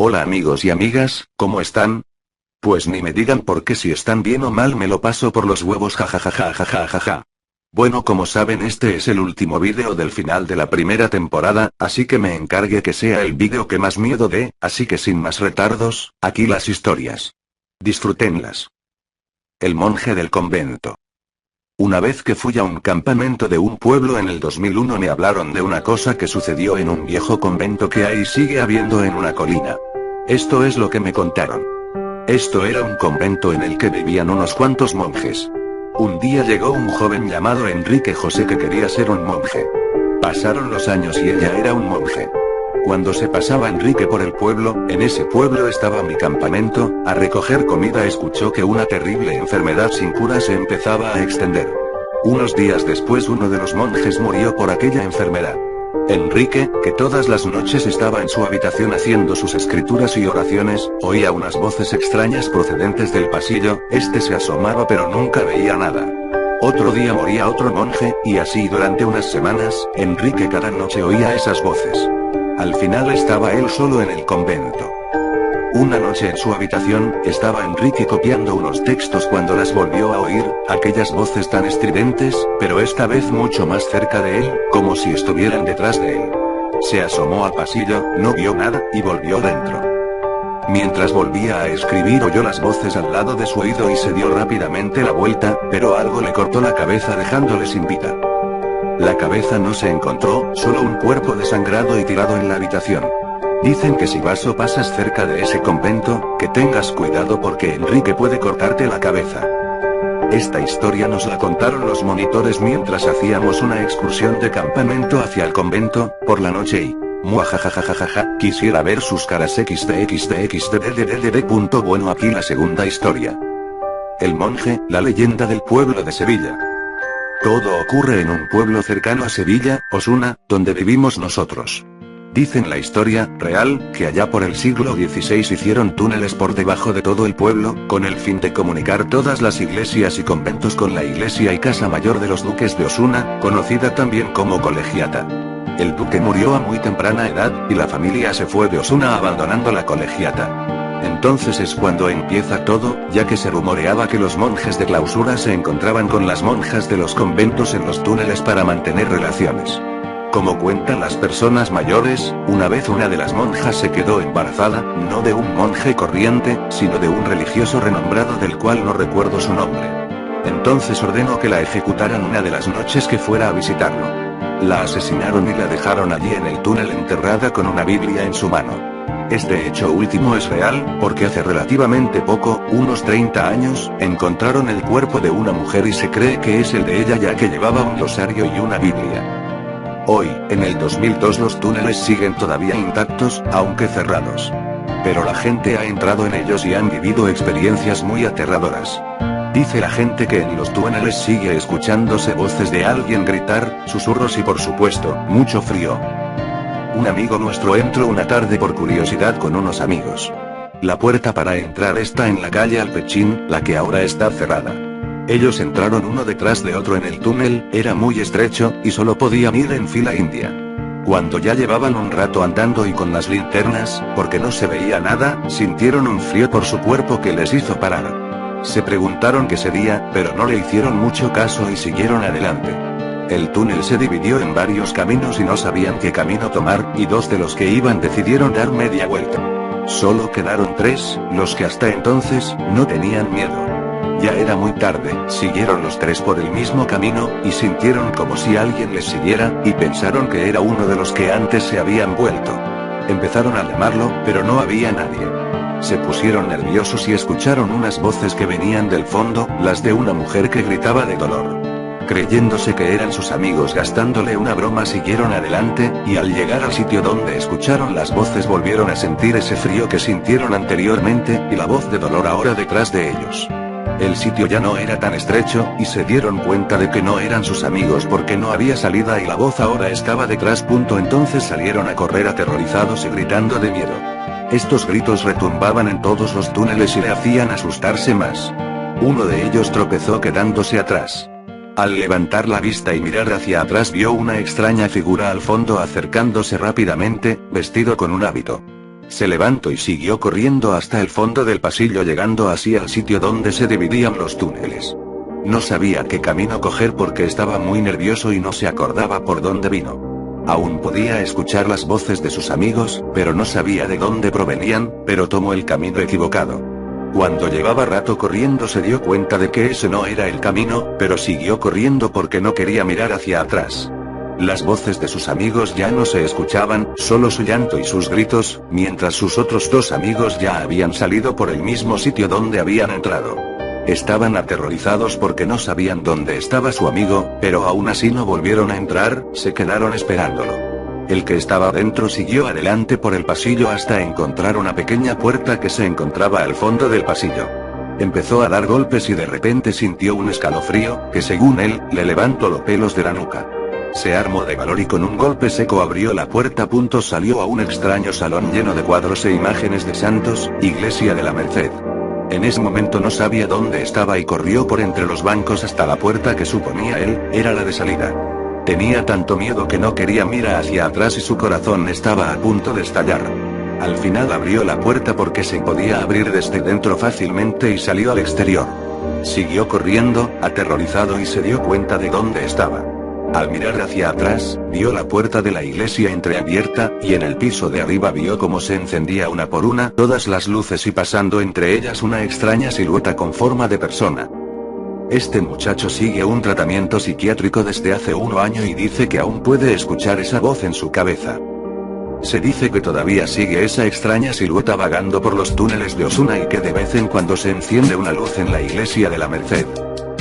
Hola amigos y amigas, ¿cómo están? Pues ni me digan porque si están bien o mal me lo paso por los huevos jajajajajajaja. Bueno, como saben, este es el último vídeo del final de la primera temporada, así que me encargué que sea el vídeo que más miedo dé, así que sin más retardos, aquí las historias. Disfrútenlas. El monje del convento. Una vez que fui a un campamento de un pueblo en el 2001 me hablaron de una cosa que sucedió en un viejo convento que hay y sigue habiendo en una colina. Esto es lo que me contaron. Esto era un convento en el que vivían unos cuantos monjes. Un día llegó un joven llamado Enrique José que quería ser un monje. Pasaron los años y ella era un monje. Cuando se pasaba Enrique por el pueblo, en ese pueblo estaba mi campamento, a recoger comida escuchó que una terrible enfermedad sin cura se empezaba a extender. Unos días después uno de los monjes murió por aquella enfermedad. Enrique, que todas las noches estaba en su habitación haciendo sus escrituras y oraciones, oía unas voces extrañas procedentes del pasillo, este se asomaba pero nunca veía nada. Otro día moría otro monje, y así durante unas semanas, Enrique cada noche oía esas voces. Al final estaba él solo en el convento. Una noche en su habitación, estaba Enrique copiando unos textos cuando las volvió a oír, aquellas voces tan estridentes, pero esta vez mucho más cerca de él, como si estuvieran detrás de él. Se asomó al pasillo, no vio nada, y volvió dentro. Mientras volvía a escribir oyó las voces al lado de su oído y se dio rápidamente la vuelta, pero algo le cortó la cabeza dejándole sin vida. La cabeza no se encontró, solo un cuerpo desangrado y tirado en la habitación. Dicen que si vas o pasas cerca de ese convento, que tengas cuidado porque Enrique puede cortarte la cabeza. Esta historia nos la contaron los monitores mientras hacíamos una excursión de campamento hacia el convento, por la noche y... muajajajajaja, quisiera ver sus caras xdxdxddddd. Bueno, aquí la segunda historia. El monje, la leyenda del pueblo de Sevilla. Todo ocurre en un pueblo cercano a Sevilla, Osuna, donde vivimos nosotros. Dicen la historia real, que allá por el siglo XVI hicieron túneles por debajo de todo el pueblo, con el fin de comunicar todas las iglesias y conventos con la iglesia y casa mayor de los duques de Osuna, conocida también como colegiata. El duque murió a muy temprana edad, y la familia se fue de Osuna abandonando la colegiata. Entonces es cuando empieza todo, ya que se rumoreaba que los monjes de clausura se encontraban con las monjas de los conventos en los túneles para mantener relaciones. Como cuentan las personas mayores, una vez una de las monjas se quedó embarazada, no de un monje corriente, sino de un religioso renombrado del cual no recuerdo su nombre. Entonces ordenó que la ejecutaran una de las noches que fuera a visitarlo. La asesinaron y la dejaron allí en el túnel enterrada con una Biblia en su mano. Este hecho último es real, porque hace relativamente poco, unos 30 años, encontraron el cuerpo de una mujer y se cree que es el de ella ya que llevaba un rosario y una Biblia. Hoy, en el 2002 los túneles siguen todavía intactos, aunque cerrados. Pero la gente ha entrado en ellos y han vivido experiencias muy aterradoras. Dice la gente que en los túneles sigue escuchándose voces de alguien gritar, susurros y por supuesto, mucho frío. Un amigo nuestro entró una tarde por curiosidad con unos amigos. La puerta para entrar está en la calle Alpechín, la que ahora está cerrada. Ellos entraron uno detrás de otro en el túnel, era muy estrecho, y solo podían ir en fila india. Cuando ya llevaban un rato andando y con las linternas, porque no se veía nada, sintieron un frío por su cuerpo que les hizo parar. Se preguntaron qué sería, pero no le hicieron mucho caso y siguieron adelante. El túnel se dividió en varios caminos y no sabían qué camino tomar, y dos de los que iban decidieron dar media vuelta. Solo quedaron tres, los que hasta entonces no tenían miedo. Ya era muy tarde, siguieron los tres por el mismo camino, y sintieron como si alguien les siguiera, y pensaron que era uno de los que antes se habían vuelto. Empezaron a llamarlo, pero no había nadie. Se pusieron nerviosos y escucharon unas voces que venían del fondo, las de una mujer que gritaba de dolor. Creyéndose que eran sus amigos gastándole una broma, siguieron adelante, y al llegar al sitio donde escucharon las voces volvieron a sentir ese frío que sintieron anteriormente, y la voz de dolor ahora detrás de ellos. El sitio ya no era tan estrecho, y se dieron cuenta de que no eran sus amigos porque no había salida y la voz ahora estaba detrás. Entonces salieron a correr aterrorizados y gritando de miedo. Estos gritos retumbaban en todos los túneles y le hacían asustarse más. Uno de ellos tropezó quedándose atrás. Al levantar la vista y mirar hacia atrás vio una extraña figura al fondo acercándose rápidamente, vestido con un hábito. Se levantó y siguió corriendo hasta el fondo del pasillo, llegando así al sitio donde se dividían los túneles. No sabía qué camino coger porque estaba muy nervioso y no se acordaba por dónde vino. Aún podía escuchar las voces de sus amigos, pero no sabía de dónde provenían, pero tomó el camino equivocado. Cuando llevaba rato corriendo se dio cuenta de que ese no era el camino, pero siguió corriendo porque no quería mirar hacia atrás. Las voces de sus amigos ya no se escuchaban, solo su llanto y sus gritos, mientras sus otros dos amigos ya habían salido por el mismo sitio donde habían entrado. Estaban aterrorizados porque no sabían dónde estaba su amigo, pero aún así no volvieron a entrar, se quedaron esperándolo. El que estaba dentro siguió adelante por el pasillo hasta encontrar una pequeña puerta que se encontraba al fondo del pasillo. Empezó a dar golpes y de repente sintió un escalofrío, que según él, le levantó los pelos de la nuca. Se armó de valor y con un golpe seco abrió la puerta. Salió a un extraño salón lleno de cuadros e imágenes de santos, iglesia de la Merced. En ese momento no sabía dónde estaba y corrió por entre los bancos hasta la puerta que suponía él, era la de salida. Tenía tanto miedo que no quería mirar hacia atrás y su corazón estaba a punto de estallar. Al final abrió la puerta porque se podía abrir desde dentro fácilmente y salió al exterior. Siguió corriendo, aterrorizado, y se dio cuenta de dónde estaba. Al mirar hacia atrás, vio la puerta de la iglesia entreabierta, y en el piso de arriba vio cómo se encendía una por una todas las luces y pasando entre ellas una extraña silueta con forma de persona. Este muchacho sigue un tratamiento psiquiátrico desde hace 1 año y dice que aún puede escuchar esa voz en su cabeza. Se dice que todavía sigue esa extraña silueta vagando por los túneles de Osuna y que de vez en cuando se enciende una luz en la iglesia de la Merced.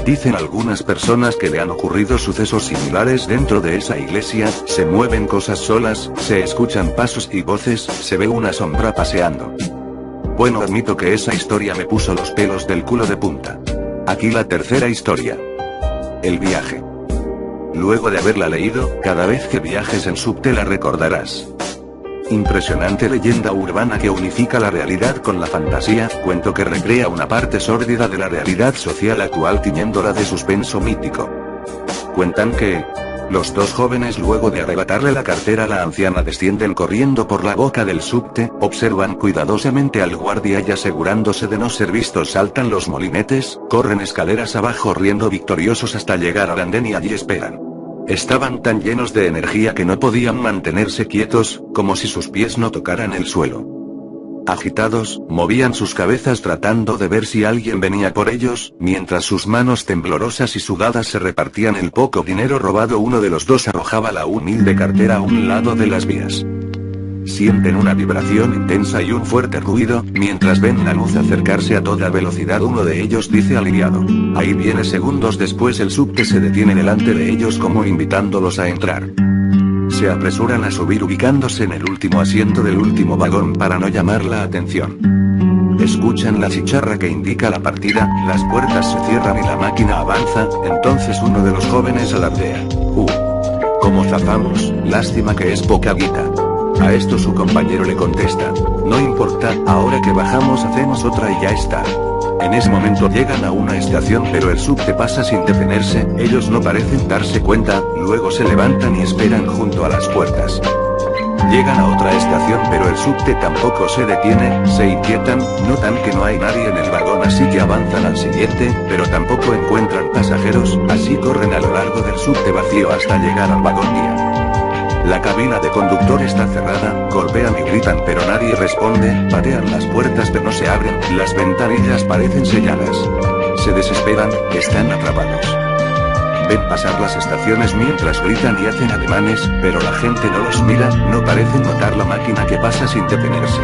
Dicen algunas personas que le han ocurrido sucesos similares dentro de esa iglesia, se mueven cosas solas, se escuchan pasos y voces, se ve una sombra paseando. Bueno, admito que esa historia me puso los pelos del culo de punta. Aquí la tercera historia. El viaje. Luego de haberla leído, cada vez que viajes en subte la recordarás. Impresionante leyenda urbana que unifica la realidad con la fantasía, cuento que recrea una parte sórdida de la realidad social actual tiñéndola de suspenso mítico. Cuentan que los dos jóvenes, luego de arrebatarle la cartera a la anciana, descienden corriendo por la boca del subte, observan cuidadosamente al guardia y asegurándose de no ser vistos saltan los molinetes, corren escaleras abajo riendo victoriosos hasta llegar al andén y allí esperan. Estaban tan llenos de energía que no podían mantenerse quietos, como si sus pies no tocaran el suelo. Agitados, movían sus cabezas tratando de ver si alguien venía por ellos, mientras sus manos temblorosas y sudadas se repartían el poco dinero robado. Uno de los dos arrojaba la humilde cartera a un lado de las vías. Sienten una vibración intensa y un fuerte ruido, mientras ven la luz acercarse a toda velocidad. Uno de ellos dice aliviado: ahí viene. Segundos después el subte se detiene delante de ellos como invitándolos a entrar. Se apresuran a subir ubicándose en el último asiento del último vagón para no llamar la atención. Escuchan la chicharra que indica la partida, las puertas se cierran y la máquina avanza. Entonces uno de los jóvenes alardea: ¿cómo zafamos? Lástima que es poca guita. A esto su compañero le contesta: no importa, ahora que bajamos hacemos otra y ya está. En ese momento llegan a una estación pero el subte pasa sin detenerse, ellos no parecen darse cuenta, luego se levantan y esperan junto a las puertas. Llegan a otra estación pero el subte tampoco se detiene, se inquietan, notan que no hay nadie en el vagón así que avanzan al siguiente, pero tampoco encuentran pasajeros, así corren a lo largo del subte vacío hasta llegar al vagón guía. La cabina de conductor está cerrada, golpean y gritan pero nadie responde, patean las puertas pero no se abren, las ventanillas parecen selladas. Se desesperan, están atrapados. Ven pasar las estaciones mientras gritan y hacen ademanes, pero la gente no los mira, no parecen notar la máquina que pasa sin detenerse.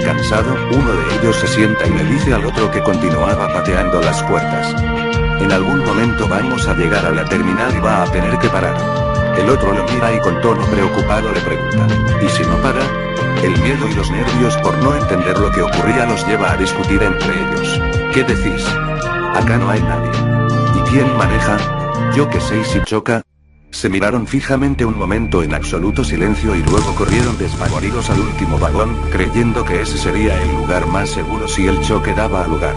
Cansado, uno de ellos se sienta y le dice al otro que continuaba pateando las puertas. En algún momento vamos a llegar a la terminal y va a tener que parar. El otro lo mira y con tono preocupado le pregunta, ¿y si no para? El miedo y los nervios por no entender lo que ocurría los lleva a discutir entre ellos. ¿Qué decís? Acá no hay nadie. ¿Y quién maneja? Yo qué sé, ¿y si choca? Se miraron fijamente un momento en absoluto silencio y luego corrieron despavoridos al último vagón, creyendo que ese sería el lugar más seguro si el choque daba lugar.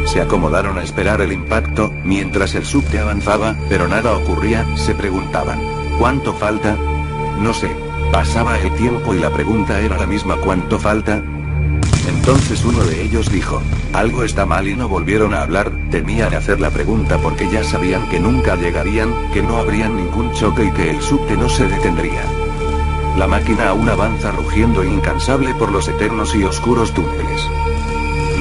Se acomodaron a esperar el impacto, mientras el subte avanzaba, pero nada ocurría, se preguntaban, ¿cuánto falta? No sé. Pasaba el tiempo y la pregunta era la misma, ¿cuánto falta? Entonces uno de ellos dijo, algo está mal y no volvieron a hablar, temían hacer la pregunta porque ya sabían que nunca llegarían, que no habría ningún choque y que el subte no se detendría. La máquina aún avanza rugiendo incansable por los eternos y oscuros túneles.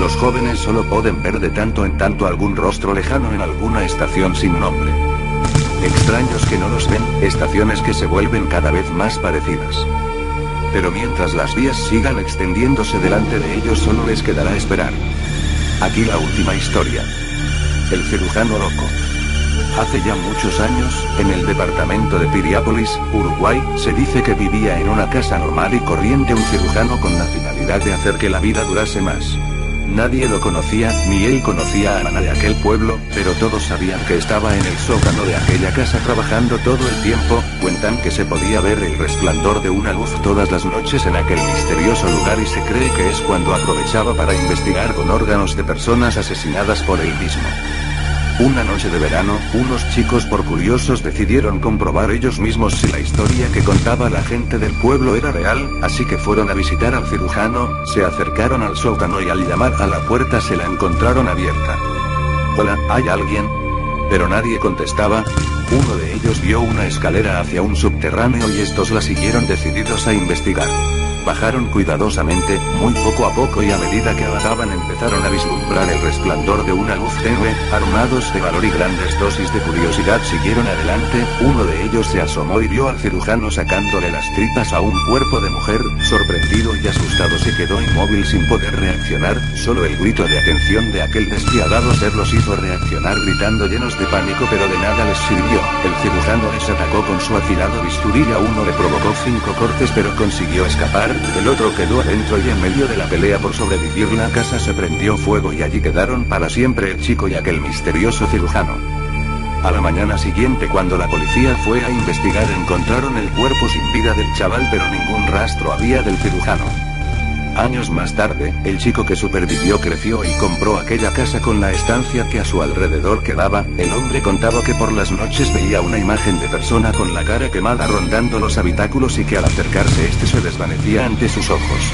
Los jóvenes solo pueden ver de tanto en tanto algún rostro lejano en alguna estación sin nombre. Extraños que no los ven, estaciones que se vuelven cada vez más parecidas. Pero mientras las vías sigan extendiéndose delante de ellos solo les quedará esperar. Aquí la última historia. El cirujano loco. Hace ya muchos años, en el departamento de Piriápolis, Uruguay, se dice que vivía en una casa normal y corriente un cirujano con la finalidad de hacer que la vida durase más. Nadie lo conocía, ni él conocía a nadie de aquel pueblo, pero todos sabían que estaba en el sótano de aquella casa trabajando todo el tiempo. Cuentan que se podía ver el resplandor de una luz todas las noches en aquel misterioso lugar y se cree que es cuando aprovechaba para investigar con órganos de personas asesinadas por él mismo. Una noche de verano, unos chicos por curiosos decidieron comprobar ellos mismos si la historia que contaba la gente del pueblo era real, así que fueron a visitar al cirujano, se acercaron al sótano y al llamar a la puerta se la encontraron abierta. Hola, ¿hay alguien? Pero nadie contestaba. Uno de ellos vio una escalera hacia un subterráneo y estos la siguieron decididos a investigar. Bajaron cuidadosamente, muy poco a poco y a medida que avanzaban empezaron a vislumbrar el resplandor de una luz tenue, armados de valor y grandes dosis de curiosidad siguieron adelante, uno de ellos se asomó y vio al cirujano sacándole las tripas a un cuerpo de mujer, sorprendido y asustado se quedó inmóvil sin poder reaccionar, solo el grito de atención de aquel despiadado ser los hizo reaccionar gritando llenos de pánico pero de nada les sirvió, el cirujano les atacó con su afilado bisturí y a uno le provocó 5 cortes pero consiguió escapar. El otro quedó adentro y en medio de la pelea por sobrevivir la casa se prendió fuego y allí quedaron para siempre el chico y aquel misterioso cirujano. A la mañana siguiente cuando la policía fue a investigar encontraron el cuerpo sin vida del chaval pero ningún rastro había del cirujano. Años más tarde, el chico que supervivió creció y compró aquella casa con la estancia que a su alrededor quedaba. El hombre contaba que por las noches veía una imagen de persona con la cara quemada rondando los habitáculos y que al acercarse este se desvanecía ante sus ojos.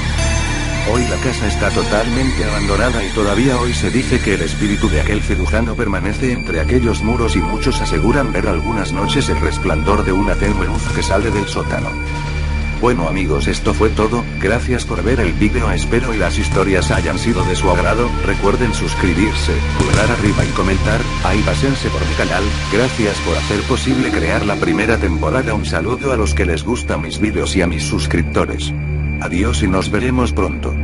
Hoy la casa está totalmente abandonada y todavía hoy se dice que el espíritu de aquel cirujano permanece entre aquellos muros y muchos aseguran ver algunas noches el resplandor de una tenue luz que sale del sótano. Bueno amigos, esto fue todo, gracias por ver el vídeo, espero y las historias hayan sido de su agrado, recuerden suscribirse, pulgar arriba y comentar, ahí pásense por mi canal, gracias por hacer posible crear la primera temporada, un saludo a los que les gustan mis vídeos y a mis suscriptores. Adiós y nos veremos pronto.